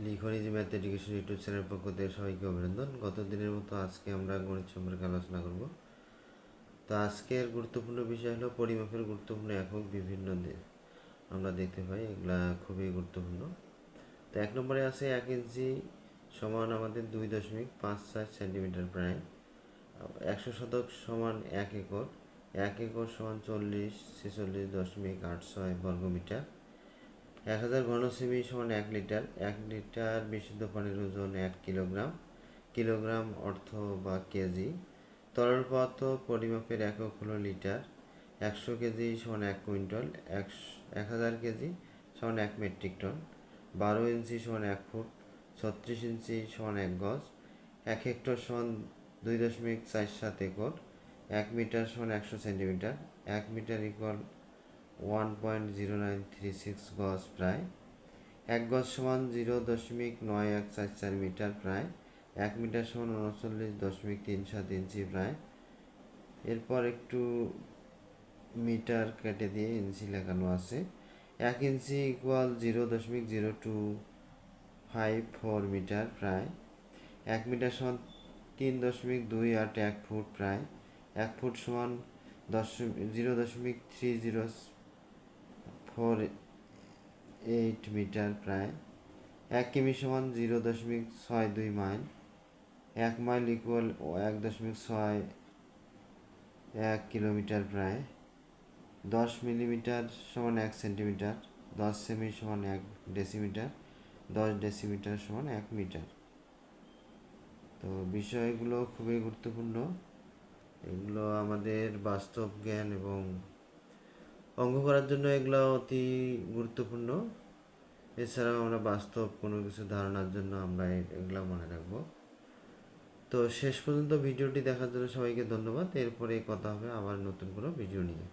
লিখনিজি math education YouTube চ্যানেলের পক্ষ থেকে সবাইকে অভিনন্দন। গত দিনের মতো আজকে আমরা গণিত সম্পর্কে আলোচনা করব। তো আজকের গুরুত্বপূর্ণ বিষয় হলো পরিমাপের গুরুত্বপূর্ণ একক বিভিন্ন আমরা দেখতে পাই, এগুলা খুবই গুরুত্বপূর্ণ। তো 1 নম্বরে আছে 1 ইঞ্চি সমান আমাদের 2.54 সেন্টিমিটার প্রায়। 100 শতক সমান 1 একর, 1 একর সমান 40-46.86 বর্গমিটার। 1000 ঘনসেমি সমান 1 লিটার, 1 লিটার বিশুদ্ধ পানির ওজন 1 কিলোগ্রাম, কিলোগ্রাম অর্থ বা কেজি। তরল পদার্থ পরিমাপের একক হলো লিটার। 100 কেজি সমান 1 কুইন্টাল, 1000 কেজি সমান 1 মেট্রিক টন। 12 ইঞ্চি সমান 1 ফুট, 36 ইঞ্চি সমান 1 গজ। 1 হেক্টর সমান 2.47 একর, 1 মিটার সমান 100 সেন্টিমিটার, 1 মিটার ইকুয়াল 1.0936 গজ প্রায়। 1 গজ সমান 0.9144 মিটার প্রায়। 1 মিটার সমান 39.37 ইঞ্চি প্রায়। এরপর একটু মিটার কেটে দিয়ে ইঞ্চি লেখানো আছে। 1 ইঞ্চি ইকুয়াল 0.0254 মিটার প্রায়। 1 মিটার সমান 3.281 ফুট প্রায়। 1 ফুট সমান 0.3048 মিটার প্রায়। 1 কিমি সমান 0.62 মাইল। 1 মাইল ইকুয়াল 1.61 কিলোমিটার প্রায়। 10 মিলিমিটার সমান 1 সেন্টিমিটার, 10 সেমি সমান 1 ডেসিমিটার, 10 ডেসিমিটার সমান 1 মিটার। তো বিষয়গুলো খুবই গুরুত্বপূর্ণ। এগুলো আমাদের বাস্তব জ্ঞান এবং অঙ্ক করার জন্য এগুলো অতি গুরুত্বপূর্ণ। এছাড়াও আমরা বাস্তব কোনো কিছু ধারণার জন্য আমরা এগুলো মনে রাখবো। তো শেষ পর্যন্ত ভিডিওটি দেখার জন্য সবাইকে ধন্যবাদ। এরপরে কথা হবে আবার নতুন কোনো ভিডিও নিয়ে।